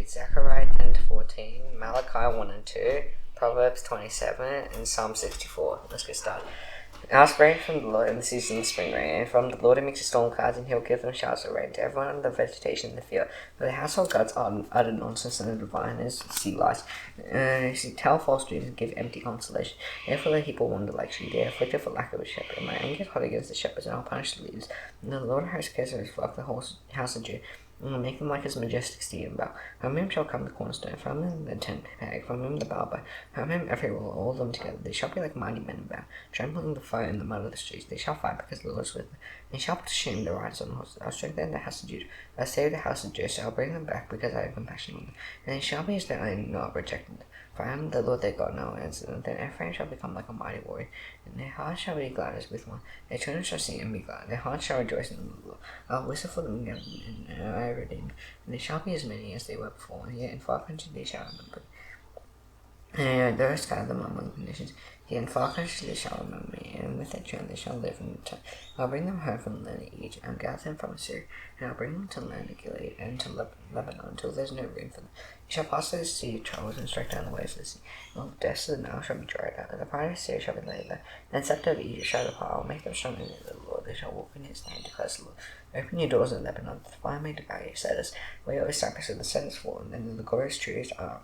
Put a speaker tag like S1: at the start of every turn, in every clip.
S1: read Zechariah 10-14, Malachi 1 and 2, Proverbs 27, and Psalm 64. Let's get started. Now spring from the Lord in the season of spring rain, and from the Lord he makes the storm clouds, and he'll give them showers of rain to everyone in the vegetation in the field. For the household gods utter nonsense, and the diviners see lies. Tell false dreams and give empty consolation. Therefore the people wander like sheep, they are afflicted for lack of a shepherd. My anger is hot against the shepherds, and I'll punish the leaders. And the Lord has cares of his flock, the house of Judah, and will make them like his majestic steed and bow. From him shall come the cornerstone, from him the tent peg, from him the bow, from him every wall, all of them together. They shall be like mighty men in battle, trampling the foe in the mud of the streets. They shall fight because the Lord is with them. They shall put to shame the riders on horses. I'll strengthen the house of Judah. I'll save the house of Joseph. I'll bring them back because I have compassion on them. And they shall be as though I had not rejected them. For I am the Lord their God, and I will answer them. Then Ephraim shall become like a mighty warrior, and their heart shall be glad as with one. Their children shall sing and be glad. Their hearts shall rejoice in the Lord. I'll whistle for them again, and I redeem. And they shall be as many as they were before, and yet in 500 they shall remember. And the rest gather them among the nations. Yet in 500 they shall remember me, and with their children they shall live in the time. I'll bring them home from the land of Egypt, and gather them from Assyria, and I'll bring them to the land of Gilead, and to Lebanon, until there's no room for them. They shall pass through the sea of troubles, and strike down the waves of the sea. And all the depths of the Nile shall be dried out, and the pride of Assyria shall be laid there. Then scepter of Egypt shall depart. I'll make them strong in the Lord. They shall walk in his name, declares the Lord. Open your doors in Lebanon, the fire may devour your cedars. Where your cypress of the cedars fallen, and the glorious trees are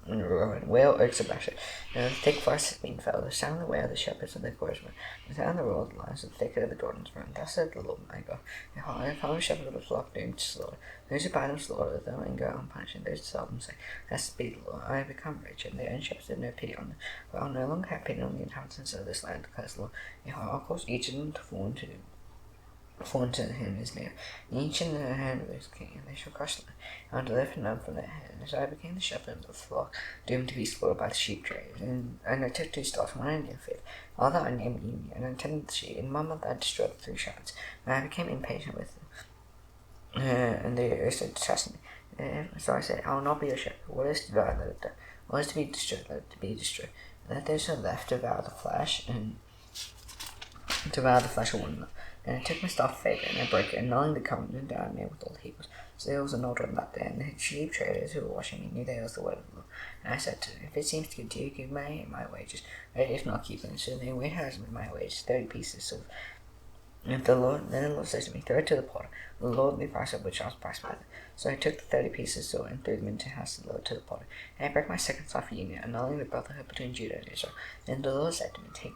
S1: and ruin, whale oaks are bashed, and the thick forest has been felled. The sound of the wail of the shepherds and the chorusmen, the sound of the roar of the lions, and the thicket of the Jordan's run. Thus said the Lord my God. I have found a shepherd of the flock doomed to slaughter. Those who buy them slaughter them and go unpunished, and those who sell them say, Blessed be the Lord. I have become rich, and their own shepherds have no pity on them. For I will no longer have pity on the inhabitants of this land, declares the Lord. I'll cause each of them to fall into the hand of his name, each in the hand of his king, and they shall crush them, and deliver none from their hand. As I became the shepherd of the flock, doomed to be spoiled by the sheep traders, and I took 2 stars from my Indian faith. Although I named Union, and I tended the sheep, in 1 month I destroyed the 3 shepherds, and I became impatient with them, and they also detested me. So I said, I will not be a shepherd. What is to die, let it die. What is to be destroyed, let it be destroyed. Let those who are left devour the flesh, and devour the flesh of one another. And I took my staff of favor, and I broke it, annulling the covenant that I made with all the Hebrews. So there was an order on that day, and the sheep traders who were watching me knew that it was the word of the Lord. And I said to them, If it seems good to you, give me my wages, but if not, keep them. So they weighed out my wages, 30 pieces of silver. And then the Lord says to me, Throw it to the potter. The Lord will be priced at which I was priced by them. So I took the 30 pieces of silver and threw them into the house of the Lord to the potter. And I broke my second staff of union, annulling the brotherhood between Judah and Israel. Then the Lord said to me, Take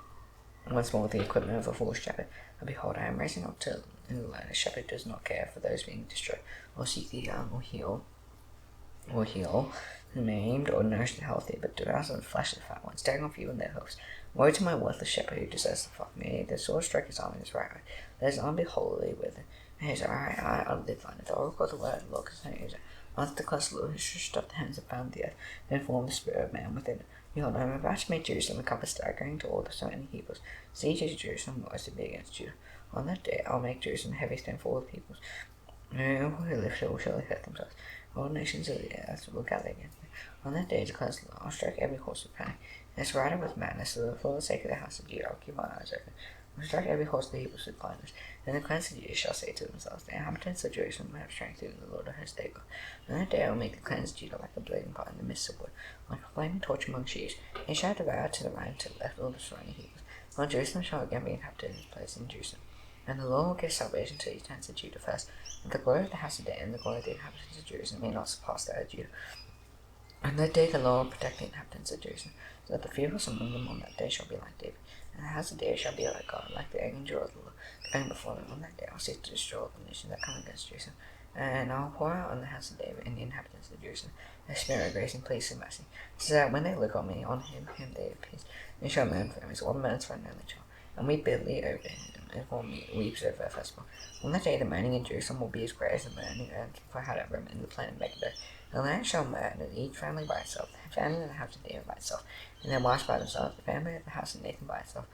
S1: once more the equipment of a false shepherd, and behold, I am raising up to in the land. A shepherd does not care for those being destroyed, or seek the young, or heal the maimed, or nourish the healthy, but devours the flesh of the fat ones, tearing off even their hoofs. Woe to my worthless shepherd who deserts the flock. May the sword strike his arm in his right eye. Let his arm be wholly with it, and his right eye utterly blinded. The oracle of the word of the Lord concerning Israel. Once declares the Lord, who stretched up the hands and found the earth, then formed the spirit of man within it. Behold, I am about to make Jerusalem a cup of staggering to all the surrounding peoples. Siege is Jerusalem, wars to be against Judah. On that day I'll make Jerusalem a heavy stone for all the peoples. No one who lives shall hurt themselves. All nations of the earth will gather against me. On that day declares the Lord, I'll strike every horse with panic, and its rider with madness, so that for the sake of the house of Judah I'll keep my eyes open. I'll strike every horse of the Hebrews with blindness. Then the clans of Judah shall say to themselves, The inhabitants of Jerusalem have strength in the Lord of hosts their God. On that day I will make the clans of Judah like a blazing fire in the midst of wood, like a flaming torch among sheaves. They shall devour to the right and to the left all the surrounding Hebrews. While Jerusalem shall again be inhabited in its place in Jerusalem. And the Lord will give salvation to the tents of Judah first, and the glory of the house of David and the glory of the inhabitants of Jerusalem may not surpass that of Judah. On that day the Lord will protect the inhabitants of Jerusalem, so that the feeblest among them on that day shall be like David, and the house of David shall be like God, like the angel of the Lord, going before them. On that day I will seek to destroy all the nations that come against Jerusalem, and I will pour out on the house of David and the inhabitants of Jerusalem a spirit of grace and peace and mercy, so that when they look on me, on him they have peace. They shall mourn for him as one mourns for an only child, and weep bitterly over him, as one weeps over a festival. On that day the mourning in Jerusalem will be as great as the mourning for Hadabrim in the plain of Megiddo. The land shall mourn, and each family by itself, the family of the house of David by itself, and their wives by themselves, the family of the house of Nathan by itself,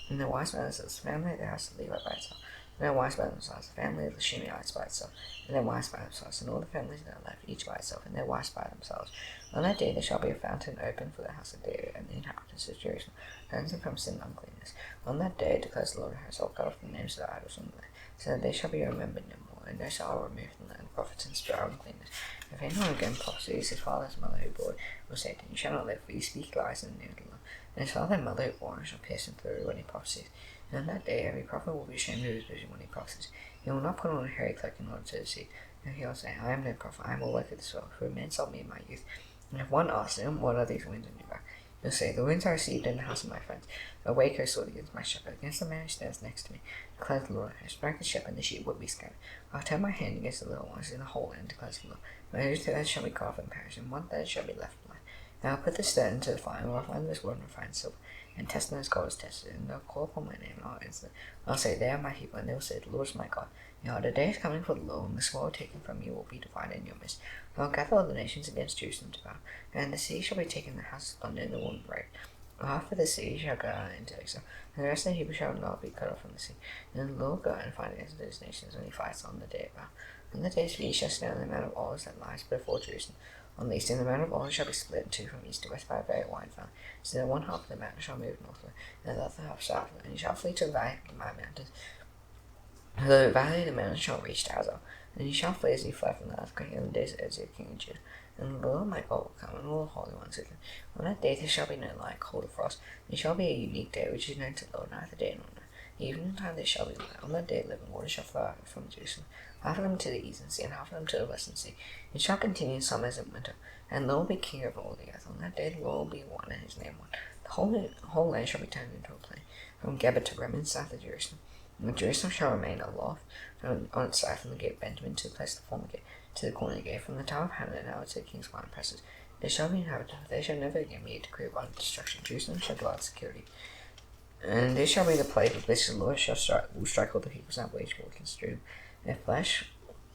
S1: and their wives by themselves, the family of the house of Levi by itself, and their wives by themselves, the family of the Shimeites by itself, and their wives by themselves, and all the families that are left, each by itself, and their wives by themselves. On that day there shall be a fountain open for the house of David and the inhabitants of Jerusalem, cleansing from sin and uncleanness. On that day declares the Lord himself, cut off the names of the idols from the land, so that they shall be remembered no more. and they shall remove from the prophets and spirit uncleanness. If anyone again prophesies, his father's mother who bore will say to him, you shall not live, for you speak lies in the name of the Lord. And his father and mother who bore him shall pierce him through when he prophesies. And on that day every prophet will be ashamed of his vision when he prophesies. He will not put on a hairy cloak in order to deceive. And he will say, I am no prophet, I am a worker of this world, for men saw me in my youth. And if one asks him, what are these winds in your back? He'll say, the winds I received in the house of my friends. Awake, O sword, against my shepherd, against the man who stands next to me. Declares the Lord, I strike the shepherd, and the sheep will be scattered. I'll turn my hand against the little ones in the whole land, declares the Lord. My whose third shall be cut off and perish, and one third shall be left alive. And I'll put the stone into the fire, and I'll find this wood and refine silver, and test them as gold is tested, and they'll call upon my name, and I'll answer them. I'll say, they are my people, and they will say, the Lord is my God. Now the day is coming for the Lord, and the spoil taken from you will be divided in your midst. And I'll gather all the nations against Jerusalem to battle, and the sea shall be taken, the house of thunder, and the woman break. After the sea shall go out into exile, and the rest of the people shall not be cut off from the sea. And the Lord go out and fight against those nations when he fights on the day of battle. On the day's feast shall stand on the Mount of Olives that lies before Jerusalem. On the east, and the Mount of Olives shall be split in two from east to west by a very wide valley. So that one half of the mountain shall move northward, and the other half southward, and you shall flee to the valley of my mountains. The valley of the mountains shall reach to Azal, and you shall flee as you fled from the earthquake in the days of Uzziah king of Judah. And the Lord my God will come, and all the holy ones with him. On that day there shall be no light, cold, or frost. It shall be a unique day, which is known to the Lord, neither day nor night. Evening time there shall be light. On that day living water shall flow out from Jerusalem, half of them to the eastern sea, and half of them to the western sea. It shall continue in summer as in winter, and the Lord will be king over all the earth. On that day the Lord will be one, and his name one. The whole land shall be turned into a plain, from Geba to Rimmon, south of Jerusalem. And Jerusalem shall remain aloft on its side from the gate of Benjamin to the place of the former gate, to the corner gate, from the tower of Hannon out to the king's wine presses. They shall be inhabited, they shall never again be a decree of utter destruction. Jerusalem shall dwell in security. And this shall be the plague of which the Lord will strike all the peoples that wage war against Jerusalem. Their flesh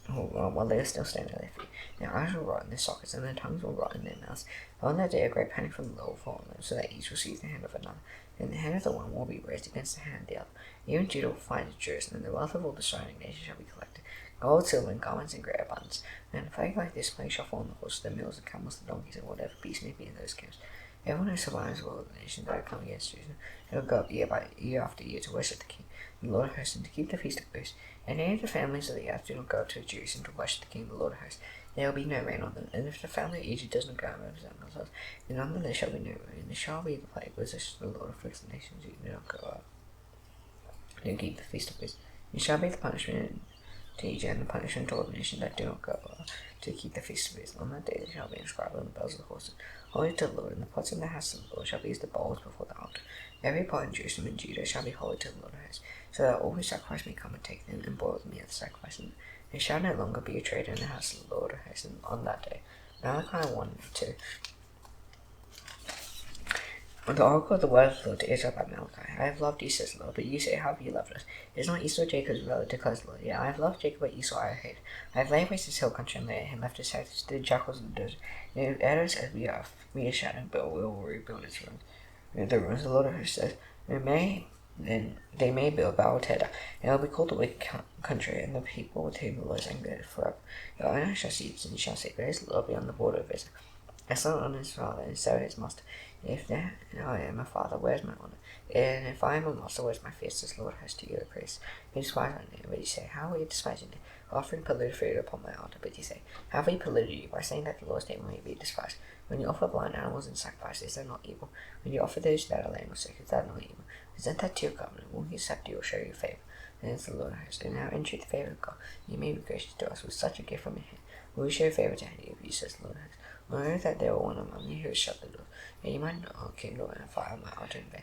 S1: will rot while they are still standing at their feet. Their eyes will rot in their sockets, and their tongues will rot in their mouths. On that day a great panic from the Lord will fall on them, so that each will seize the hand of another. And the hand of the one will be raised against the hand of the other. Even Judah will find Jerusalem, and the wealth of all the surrounding nations shall be collected. Gold, silver, and garments in great abundance. And a plague like this plague shall fall on the horses, the mules, the camels, the donkeys, and whatever beast may be in those camps. Everyone who survives will of the nations that have come against Jerusalem, they will go up year after year to worship the King, the Lord of hosts, and to keep the feast of booths. And any of the families of the earth do not go up to Jerusalem to worship the King, the Lord of hosts, there will be no rain on them. And if the family of Egypt does not go and represent themselves, then on them there shall be no rain. And there shall be the plague with which the Lord afflicts the nations who do not go up to keep the feast of booths. It shall be the punishment to Egypt, and the punishment to all the nations that do not go up to keep the feast of booths. On that day they shall be inscribed on the bells of the horses, holy to the Lord, and the pots in the house of the Lord shall be as the bowls before the altar. Every pot in Jerusalem and Judah shall be holy to the Lord of hosts, so that all who sacrifice may come and take them, and boil them at the sacrifice. And there shall no longer be a traitor in the house of the Lord of hosts on that day. Malachi 1:2. The oracle of the word of the Lord to Israel by Malachi. I have loved you, says the Lord, but you say, how have you loved us? It is not Esau Jacob's brother, declares the Lord. Yeah, I have loved Jacob, but Esau I have hated. I have laid waste his hill country and laid him left his heritage to the jackals of the desert. And if Eris as we are, we are shattered, but we will rebuild its ruins. The ruins of the Lord of hosts says, they may build, but I will tear down. And it will be called the wicked country, and the people with whom the Lord is angry forever. Your owner shall see it, and he shall say, there is the Lord beyond the border of Israel. A son honor his father, and so his master. If then I am a father, where is my honor? And if I am a master, where is my fear? Says the Lord has to you the praise. You despise my name, but you say, how will you despise your name? Offering polluted food upon my altar, but you say, how have we polluted you by saying that the Lord's name may be despised? When you offer blind animals in sacrifice, is that not evil? When you offer those that are lame or sick, is that not evil? Present that to your covenant. Will he accept you or show you favor? And it's the Lord of hosts. And now entreat the favor of God. You may be gracious to us with such a gift from your hand. Will you show favor to any of you, says the Lord of hosts? Know that there were one among you who has shut the door, and you might not kindle and fire on my altar in vain.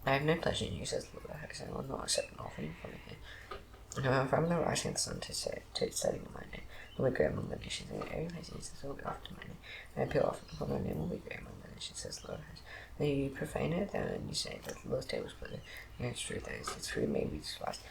S1: I have no pleasure in you, says the Lord of hosts, and will not accept an offering from your hand. And from the rising of the sun to its setting of my name will be great among the nations, and every place incense will be offered to my name, and a pure offering for my name will be great among the nations, says the Lord of hosts. Then you profane it, and you say that the Lord's table is pleasant, and it's true that its food may be despised.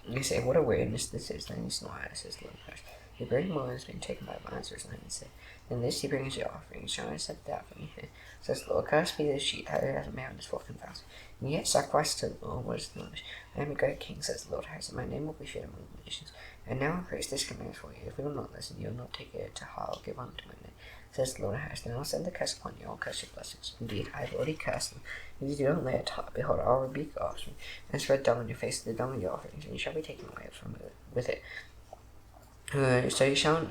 S1: You say, what a weirdness this is, then you snore at it, says the Lord of hosts. Your great woman has been taken by violence, and you say, and this he brings your offering, shall I accept that from your hand? Says the Lord, cursed be the sheep that has a man on his flock and thousand. And yet sacrifice to the Lord, what is the knowledge? I am a great king, says the Lord of hosts, and my name will be feared among the nations. And now I praise this command for you. If you will not listen, you will not take it to heart or give honor to my name, says the Lord of hosts. Then I will send the curse upon you, I will curse your blessings. Indeed, I have already cursed them. If you do not lay it to heart, behold, I will rebuke your offspring, and spread dung on your face, the dung of your offerings, and you shall be taken away from it with it. So you shall know,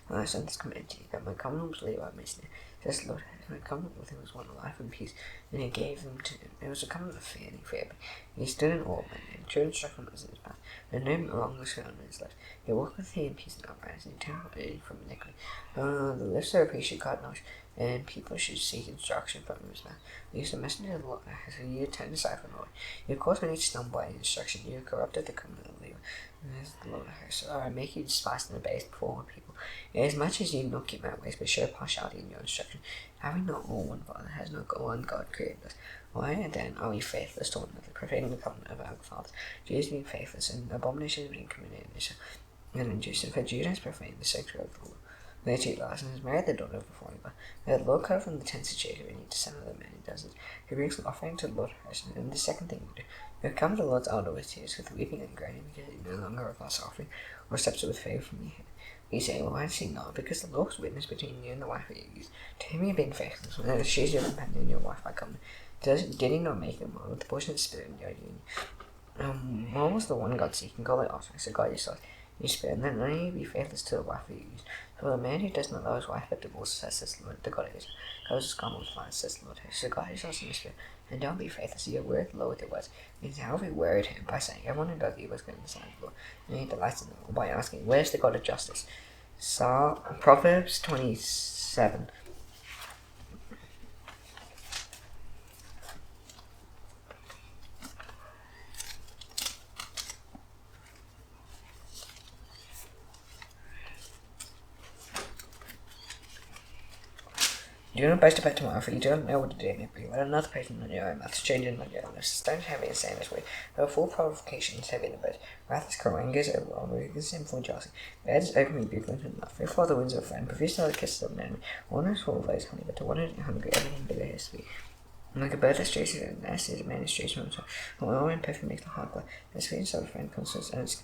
S1: and I sent this command to you, that my covenant was laid by my snare. Says the Lord, my covenant with him was one of life and peace, and he gave them to him. It was a covenant of fear, and he feared me. He stood in awe of my name, true instruction was in his path, and no wrong was found in his life. He walked with me in peace and uprightness, and he turned away from iniquity. The lips of the should God knowledge, and people should seek instruction from his mouth. He is the messenger of the Lord, so you turn aside from the Lord. You caused me to stumble by instruction, you corrupted the covenant of the Lord. As the Lord, so I make you despised and abased before all people. Inasmuch as you do not keep my ways, but show partiality in your instruction, having not all one Father, has not one God created us. Why then are we faithless to one another, profaning the covenant of our fathers? Jews being faithless, and abominations being committed in Israel, and in Jerusalem, for Judah has profaned the sanctuary of the Lord. They cheat last and has married the daughter of the foreigner. May the Lord cut from the tents of Jacob, and he descended of the man who does it. He brings an offering to the Lord of hosts, and the second thing you do, you come to the Lord's altar with tears, with weeping and groaning, because you no longer request offering, or accepts it with favor from your hand. You say, well, I see not, because the Lord was witness between you and the wife that you used. To whom you have been faithless, when she is your companion and your wife by covenant. Did he not make them one with the portion of the Spirit in your union? What was the one God seeking? God like offering, so God yourself, you spirit, and then only be faithless to the wife that you used. For the man who does not love his wife but divorces her, says the Lord, the God of Israel, goes his garment with fire, says the Lord. So God yourselves in the Spirit, and don't be faithless, you are worth the Lord with your words. Means how we worried him by saying, everyone who does evil is going to the sign of the Lord, and he delights in them, by asking, where's the God of justice? Proverbs 27. Do not boast about tomorrow, for you do not know what to do may bring. Let another person on your own mouth, changing on your own lips. Stones heavy and saying this way, though full provocation is heavy in the bed. Wrath is cruel, anger is over, or is sinful jealousy. Bed is openly bugling to enough. Fearful are the winds of a friend, profuse are the kisses of an enemy. One is full of those honey, but to one who is hungry, everything bitter is sweet. Like a bird that strays through the nest is a man who strays from himself. When oil and perfume makes the heart glad, the sweetness of a friend consists earns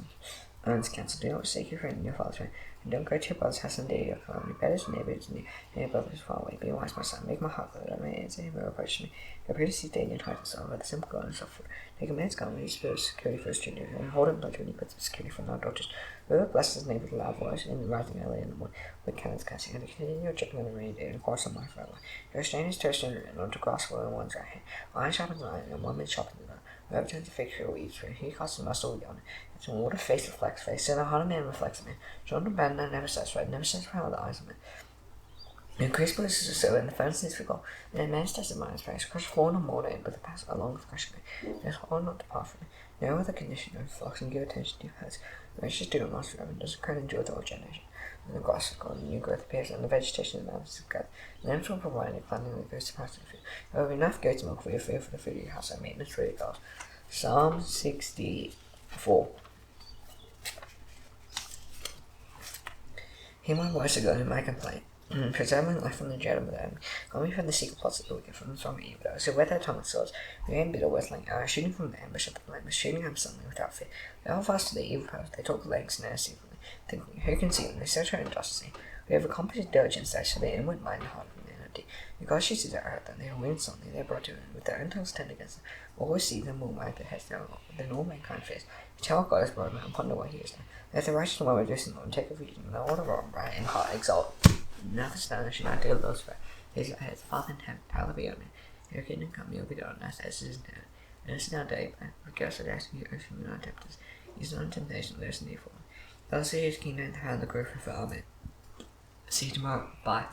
S1: counsel. Do not forsake your friend and your father's friend, and don't go to your brother's house and dare your family. Better is neighbor to me, and your brother is far away. Be wise, my son, make my heart glad, that I may answer him who approaches me. I pray to see daily and try to solve, but the simple God and suffer. Take a man's garment, he spares security for his children, and hold him like when he puts security for our daughters. Whoever blesses his neighbor with a loud voice, in the rising early in the morning, with cannons casting, and to continue dripping on the rainy day, and course on my forever. Your strain is toast and not to grasp in one's right hand. Iron sharpens iron, and one man sharpens another. Whoever turns a fig tree will eat fruit. He casts a muscle beyond it. It's a water face reflects face, so the heart of man reflects a man. John and Brandon never satisfied with the eyes of man. The increased bliss is so, and the furnace is for gold. And a man's tested mind is praise. Crush fallen on mortar, but the pass along with crushing me. There's hold not depart from it. Know the condition of flocks, and give attention to your herds. The righteous do not last forever, and does occur endure to all generation. And the grass is gone, and new growth appears, and the vegetation of the mountains is gathered. The lambs will provide a planting that goes to pasture and food. There will be enough goats milk for your food, for the food of your house, and maintenance for your cows. Psalm 64. Hear my voice, O God, in my complaint. Preserve my life from the dread of the enemy. Guard me from the secret plots of the wicked, from the strong evil. So with their tongue and swords, we aim bitter words like arrows, shooting from the ambush of the blameless, shooting them suddenly without fear. They hold fast to their evil powers, they talk legs and secretly. Thinking, who can see them? They search for injustice. We have accomplished diligence, they show their inward mind and heart from their empty. If God shoots his arrow at them, they are wounded suddenly, they are brought to him, with their own tongues turned against them. All who see them will wag their heads down, then all mankind fears. Tell God is brought and ponder what he is done. Let the righteous one rejoice in the Lord, take refuge in the Lord of all right and heart exalt. Nothing astonishing, I do those for his Father in heaven, hallowed be your name. Your kingdom come, your will be done on earth as it is in heaven. And us now day, but give us our days, and us from our tempters. Use not temptation, let us need for. Thus is his kingdom, the power, and the glory forever. Amen. See you tomorrow. Bye.